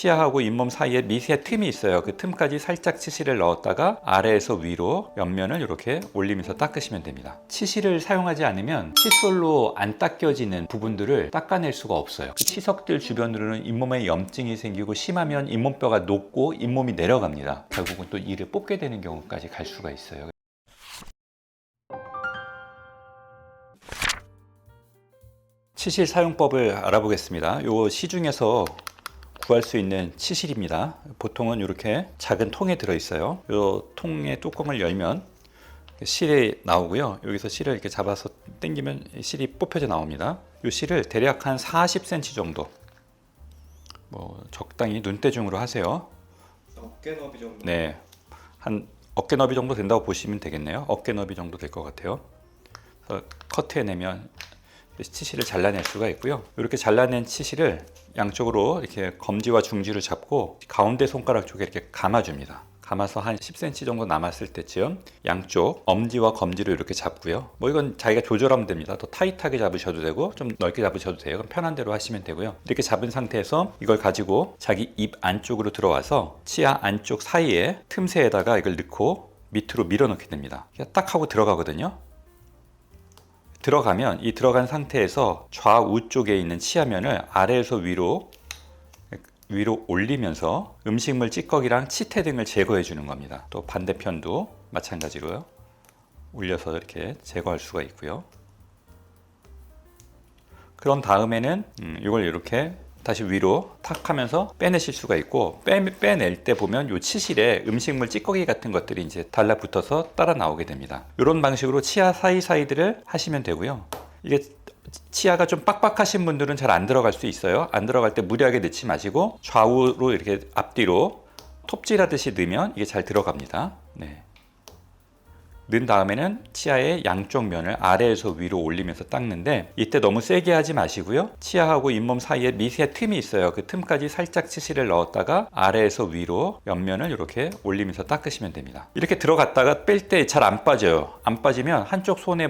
치아하고 잇몸 사이에 미세 틈이 있어요. 그 틈까지 살짝 치실을 넣었다가 아래에서 위로 옆면을 이렇게 올리면서 닦으시면 됩니다. 치실을 사용하지 않으면 칫솔로 안 닦여지는 부분들을 닦아낼 수가 없어요. 그 치석들 주변으로는 잇몸에 염증이 생기고 심하면 잇몸뼈가 녹고 잇몸이 내려갑니다. 결국은 또 이를 뽑게 되는 경우까지 갈 수가 있어요. 치실 사용법을 알아보겠습니다. 이 시중에서 구할 수 있는 치실입니다. 보통은 이렇게 작은 통에 들어있어요. 이 통의 뚜껑을 열면 실이 나오고요. 여기서 실을 이렇게 잡아서 당기면 실이 뽑혀져 나옵니다. 이 실을 대략 한 40cm 정도, 적당히 눈대중으로 하세요. 어깨 너비 정도? 네, 한 어깨 너비 정도 된다고 보시면 되겠네요. 어깨 너비 정도 될 것 같아요. 그래서 커트해내면 치실을 잘라낼 수가 있고요. 이렇게 잘라낸 치실을 양쪽으로 이렇게 검지와 중지를 잡고 가운데 손가락 쪽에 이렇게 감아줍니다. 감아서 한 10cm 정도 남았을 때쯤 양쪽 엄지와 검지를 이렇게 잡고요. 이건 자기가 조절하면 됩니다. 더 타이트하게 잡으셔도 되고 좀 넓게 잡으셔도 돼요. 그럼 편한 대로 하시면 되고요. 이렇게 잡은 상태에서 이걸 가지고 자기 입 안쪽으로 들어와서 치아 안쪽 사이에 틈새에다가 이걸 넣고 밑으로 밀어넣게 됩니다. 딱 하고 들어가거든요. 들어가면 이 들어간 상태에서 좌우 쪽에 있는 치아면을 아래에서 위로 올리면서 음식물 찌꺼기랑 치태 등을 제거해 주는 겁니다. 또 반대편도 마찬가지로요. 올려서 이렇게 제거할 수가 있고요. 그런 다음에는 이걸 이렇게 다시 위로 탁 하면서 빼내실 수가 있고, 빼낼 때 보면 이 치실에 음식물 찌꺼기 같은 것들이 이제 달라붙어서 따라 나오게 됩니다. 이런 방식으로 치아 사이사이들을 하시면 되고요. 이게 치아가 좀 빡빡하신 분들은 잘 안 들어갈 수 있어요. 안 들어갈 때 무리하게 넣지 마시고 좌우로 이렇게 앞뒤로 톱질하듯이 넣으면 이게 잘 들어갑니다. 네. 넣은 다음에는 치아의 양쪽 면을 아래에서 위로 올리면서 닦는데, 이때 너무 세게 하지 마시고요. 치아하고 잇몸 사이에 미세 틈이 있어요. 그 틈까지 살짝 치실을 넣었다가 아래에서 위로 옆면을 이렇게 올리면서 닦으시면 됩니다. 이렇게 들어갔다가 뺄 때 잘 안 빠져요. 안 빠지면 한쪽 손에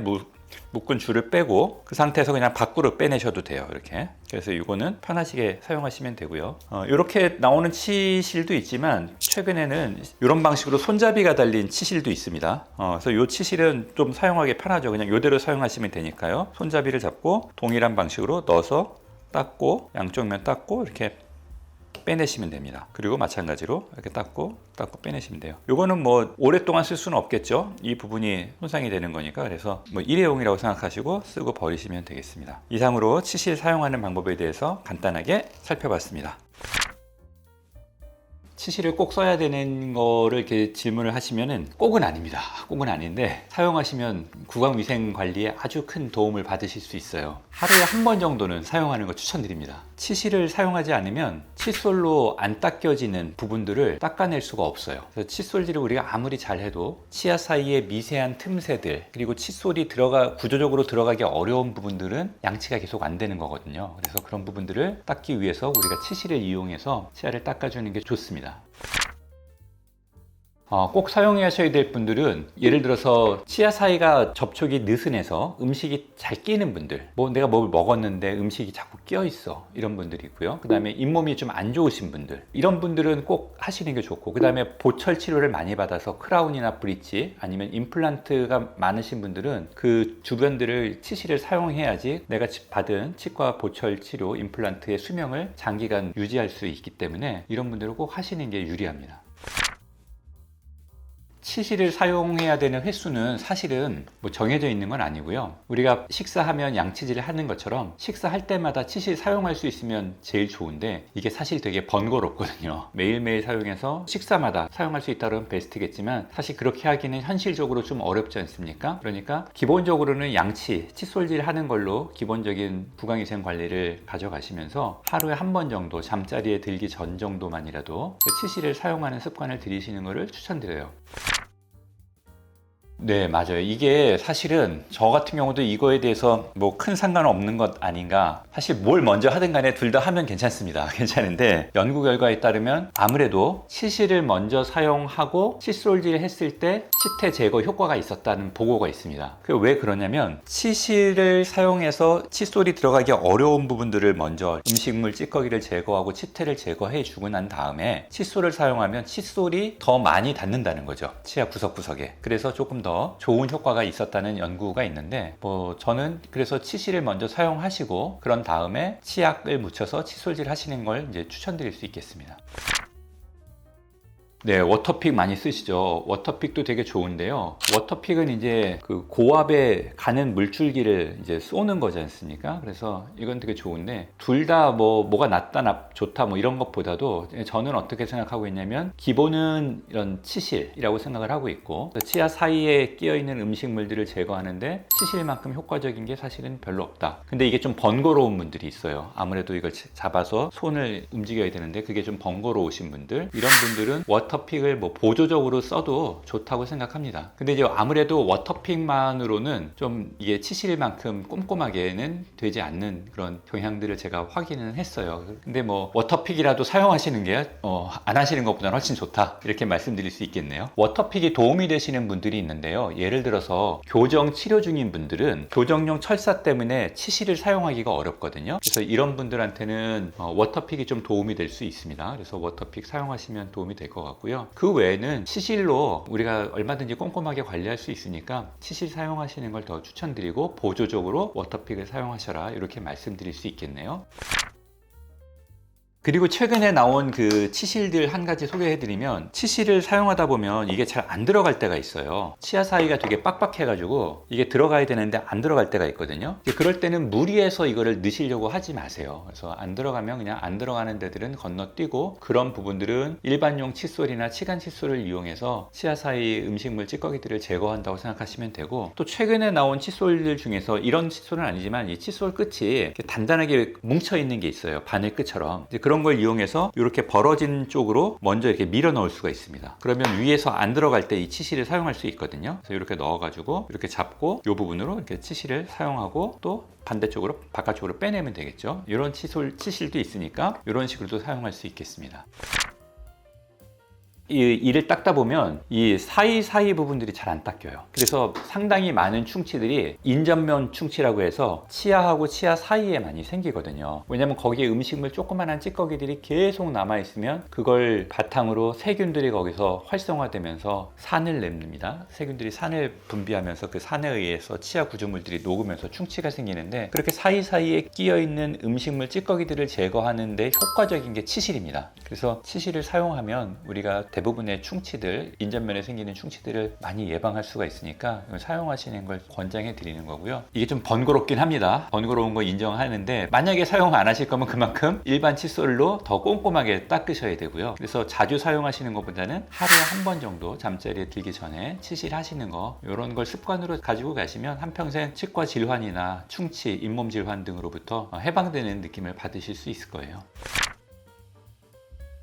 묶은 줄을 빼고 그 상태에서 그냥 밖으로 빼내셔도 돼요. 이렇게. 그래서 이거는 편하시게 사용하시면 되고요. 이렇게 나오는 치실도 있지만 최근에는 이런 방식으로 손잡이가 달린 치실도 있습니다. 그래서 이 치실은 좀 사용하기 편하죠. 그냥 이대로 사용하시면 되니까요. 손잡이를 잡고 동일한 방식으로 넣어서 닦고 양쪽 면 닦고 이렇게 빼내시면 됩니다. 그리고 마찬가지로 이렇게 닦고 빼내시면 돼요. 이거는 오랫동안 쓸 수는 없겠죠. 이 부분이 손상이 되는 거니까. 그래서 일회용이라고 생각하시고 쓰고 버리시면 되겠습니다. 이상으로 치실 사용하는 방법에 대해서 간단하게 살펴봤습니다. 치실을 꼭 써야 되는 거를 이렇게 질문을 하시면은 꼭은 아닙니다. 꼭은 아닌데 사용하시면 구강위생 관리에 아주 큰 도움을 받으실 수 있어요. 하루에 한 번 정도는 사용하는 거 추천드립니다. 치실을 사용하지 않으면 칫솔로 안 닦여지는 부분들을 닦아낼 수가 없어요. 그래서 칫솔질을 우리가 아무리 잘해도 치아 사이에 미세한 틈새들, 그리고 칫솔이 구조적으로 들어가기 어려운 부분들은 양치가 계속 안 되는 거거든요. 그래서 그런 부분들을 닦기 위해서 우리가 치실을 이용해서 치아를 닦아주는 게 좋습니다. 꼭 사용하셔야 될 분들은, 예를 들어서 치아 사이가 접촉이 느슨해서 음식이 잘 끼는 분들, 내가 뭘 먹었는데 음식이 자꾸 끼어 있어, 이런 분들이 있고요. 그 다음에 잇몸이 좀 안 좋으신 분들, 이런 분들은 꼭 하시는 게 좋고, 그 다음에 보철 치료를 많이 받아서 크라운이나 브릿지 아니면 임플란트가 많으신 분들은 그 주변들을 치실을 사용해야지 내가 받은 치과 보철 치료 임플란트의 수명을 장기간 유지할 수 있기 때문에 이런 분들은 꼭 하시는 게 유리합니다. 치실을 사용해야 되는 횟수는 사실은 정해져 있는 건 아니고요. 우리가 식사하면 양치질을 하는 것처럼 식사할 때마다 치실 사용할 수 있으면 제일 좋은데, 이게 사실 되게 번거롭거든요. 매일매일 사용해서 식사마다 사용할 수 있다면 베스트겠지만 사실 그렇게 하기는 현실적으로 좀 어렵지 않습니까? 그러니까 기본적으로는 칫솔질 하는 걸로 기본적인 구강위생 관리를 가져가시면서 하루에 한 번 정도, 잠자리에 들기 전 정도만이라도 치실을 사용하는 습관을 들이시는 것을 추천드려요. 네, 맞아요. 이게 사실은 저 같은 경우도 이거에 대해서 뭐 큰 상관은 없는 것 아닌가. 사실 뭘 먼저 하든 간에 둘 다 하면 괜찮습니다. 괜찮은데 연구 결과에 따르면 아무래도 치실을 먼저 사용하고 칫솔질을 했을 때 치태 제거 효과가 있었다는 보고가 있습니다. 왜 그러냐면 치실을 사용해서 칫솔이 들어가기 어려운 부분들을 먼저 음식물 찌꺼기를 제거하고 치태를 제거해 주고 난 다음에 칫솔을 사용하면 칫솔이 더 많이 닿는다는 거죠. 치아 구석구석에. 그래서 조금 더 좋은 효과가 있었다는 연구가 있는데 뭐 저는 그래서 치실을 먼저 사용하시고 그런 다음에 치약을 묻혀서 칫솔질 하시는 걸 이제 추천드릴 수 있겠습니다. 네, 워터픽 많이 쓰시죠. 워터픽도 되게 좋은데요. 워터픽은 이제 그 고압에 가는 물줄기를 이제 쏘는 거지 않습니까? 그래서 이건 되게 좋은데 둘 다 뭐가 낫다, 좋다 뭐 이런 것보다도 저는 어떻게 생각하고 있냐면 기본은 이런 치실이라고 생각을 하고 있고 치아 사이에 끼어 있는 음식물들을 제거하는데 치실만큼 효과적인 게 사실은 별로 없다. 근데 이게 좀 번거로운 분들이 있어요. 아무래도 이걸 잡아서 손을 움직여야 되는데 그게 좀 번거로우신 분들, 이런 분들은 워터픽을 뭐 보조적으로 써도 좋다고 생각합니다. 근데 이제 아무래도 워터픽만으로는 좀 이게 치실만큼 꼼꼼하게는 되지 않는 그런 경향들을 제가 확인은 했어요. 근데 뭐 워터픽이라도 사용하시는 게 안 하시는 것보다는 훨씬 좋다, 이렇게 말씀드릴 수 있겠네요. 워터픽이 도움이 되시는 분들이 있는데요. 예를 들어서 교정 치료 중인 분들은 교정용 철사 때문에 치실을 사용하기가 어렵거든요. 그래서 이런 분들한테는 워터픽이 좀 도움이 될 수 있습니다. 그래서 워터픽 사용하시면 도움이 될 것 같고요. 그 외에는 치실로 우리가 얼마든지 꼼꼼하게 관리할 수 있으니까 치실 사용하시는 걸 더 추천드리고 보조적으로 워터픽을 사용하셔라, 이렇게 말씀드릴 수 있겠네요. 그리고 최근에 나온 그 치실들 한 가지 소개해드리면, 치실을 사용하다 보면 이게 잘 안 들어갈 때가 있어요. 치아 사이가 되게 빡빡해가지고 이게 들어가야 되는데 안 들어갈 때가 있거든요. 그럴 때는 무리해서 이거를 넣으시려고 하지 마세요. 그래서 안 들어가면 그냥 안 들어가는 데들은 건너뛰고, 그런 부분들은 일반용 칫솔이나 치간 칫솔을 이용해서 치아 사이 음식물 찌꺼기들을 제거한다고 생각하시면 되고, 또 최근에 나온 칫솔들 중에서 이런 칫솔은 아니지만 이 칫솔 끝이 이렇게 단단하게 뭉쳐 있는 게 있어요. 바늘 끝처럼. 그런 걸 이용해서 이렇게 벌어진 쪽으로 먼저 이렇게 밀어 넣을 수가 있습니다. 그러면 위에서 안 들어갈 때 이 치실을 사용할 수 있거든요. 그래서 이렇게 넣어가지고 이렇게 잡고 이 부분으로 이렇게 치실을 사용하고 또 반대쪽으로 바깥쪽으로 빼내면 되겠죠. 이런 치실도 있으니까 이런 식으로도 사용할 수 있겠습니다. 이를 닦다 보면 이 사이사이 부분들이 잘 안 닦여요. 그래서 상당히 많은 충치들이 인전면 충치라고 해서 치아하고 치아 사이에 많이 생기거든요. 왜냐면 거기에 음식물 조그만한 찌꺼기들이 계속 남아있으면 그걸 바탕으로 세균들이 거기서 활성화되면서 산을 냅니다. 세균들이 산을 분비하면서 그 산에 의해서 치아 구조물들이 녹으면서 충치가 생기는데, 그렇게 사이사이에 끼어있는 음식물 찌꺼기들을 제거하는 데 효과적인 게 치실입니다. 그래서 치실을 사용하면 우리가 대부분의 충치들, 인전면에 생기는 충치들을 많이 예방할 수가 있으니까 사용하시는 걸 권장해 드리는 거고요. 이게 좀 번거롭긴 합니다. 번거로운 거 인정하는데, 만약에 사용 안 하실 거면 그만큼 일반 칫솔로 더 꼼꼼하게 닦으셔야 되고요. 그래서 자주 사용하시는 것보다는 하루에 한 번 정도 잠자리에 들기 전에 치실 하시는 거, 이런 걸 습관으로 가지고 가시면 한평생 치과 질환이나 충치, 잇몸 질환 등으로부터 해방되는 느낌을 받으실 수 있을 거예요.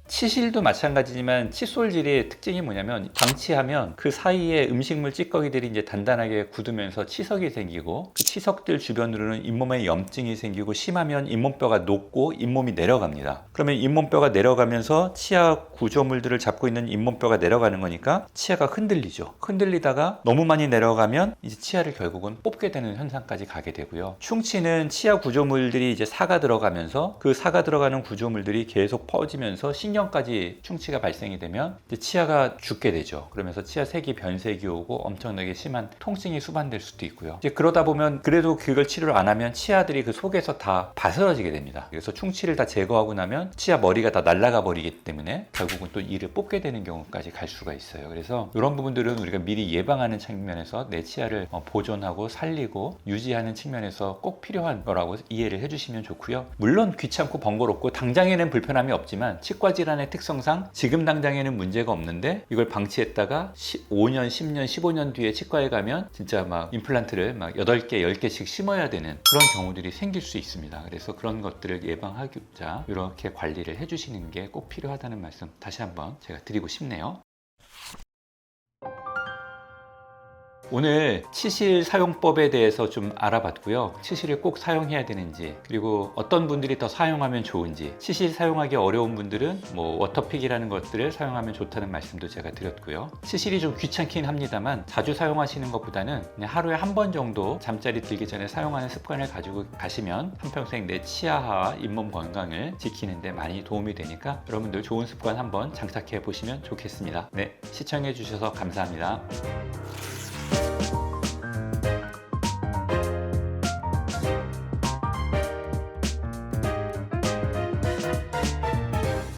치실도 마찬가지지만 칫솔질의 특징이 뭐냐면, 방치하면 그 사이에 음식물 찌꺼기들이 이제 단단하게 굳으면서 치석이 생기고, 그 치석들 주변으로는 잇몸에 염증이 생기고, 심하면 잇몸뼈가 녹고 잇몸이 내려갑니다. 그러면 잇몸뼈가 내려가면서 치아 구조물들을 잡고 있는 잇몸뼈가 내려가는 거니까 치아가 흔들리죠. 흔들리다가 너무 많이 내려가면 이제 치아를 결국은 뽑게 되는 현상까지 가게 되고요. 충치는 치아 구조물들이 이제 사가 들어가면서 그 사가 들어가는 구조물들이 계속 퍼지면서 신경까지 충치가 발생이 되면 이제 치아가 죽게 되죠. 그러면서 치아 색이 변색이 오고 엄청나게 심한 통증이 수반될 수도 있고요. 이제 그러다 보면 그래도 그걸 치료를 안 하면 치아들이 그 속에서 다 바스러지게 됩니다. 그래서 충치를 다 제거하고 나면 치아 머리가 다 날아가 버리기 때문에 결국은 또 이를 뽑게 되는 경우까지 갈 수가 있어요. 그래서 이런 부분들은 우리가 미리 예방하는 측면에서 내 치아를 보존하고 살리고 유지하는 측면에서 꼭 필요한 거라고 이해를 해주시면 좋고요. 물론 귀찮고 번거롭고 당장에는 불편함이 없지만 치과 질환의 특성상 지금 당장에는 문제가 없는데, 이걸 방치했다가 5년, 10년, 15년 뒤에 치과에 가면 진짜 막 임플란트를 막 8개, 10개씩 심어야 되는 그런 경우들이 생길 수 있습니다. 그래서 그런 것들을 예방하고자 이렇게 관리를 해주시는 게 꼭 필요하다는 말씀 다시 한번 제가 드리고 싶네요. 오늘 치실 사용법에 대해서 좀 알아봤고요. 치실을 꼭 사용해야 되는지, 그리고 어떤 분들이 더 사용하면 좋은지, 치실 사용하기 어려운 분들은 뭐 워터픽이라는 것들을 사용하면 좋다는 말씀도 제가 드렸고요. 치실이 좀 귀찮긴 합니다만 자주 사용하시는 것보다는 그냥 하루에 한 번 정도 잠자리 들기 전에 사용하는 습관을 가지고 가시면 한평생 내 치아와 잇몸 건강을 지키는 데 많이 도움이 되니까 여러분들 좋은 습관 한번 장착해 보시면 좋겠습니다. 네, 시청해 주셔서 감사합니다.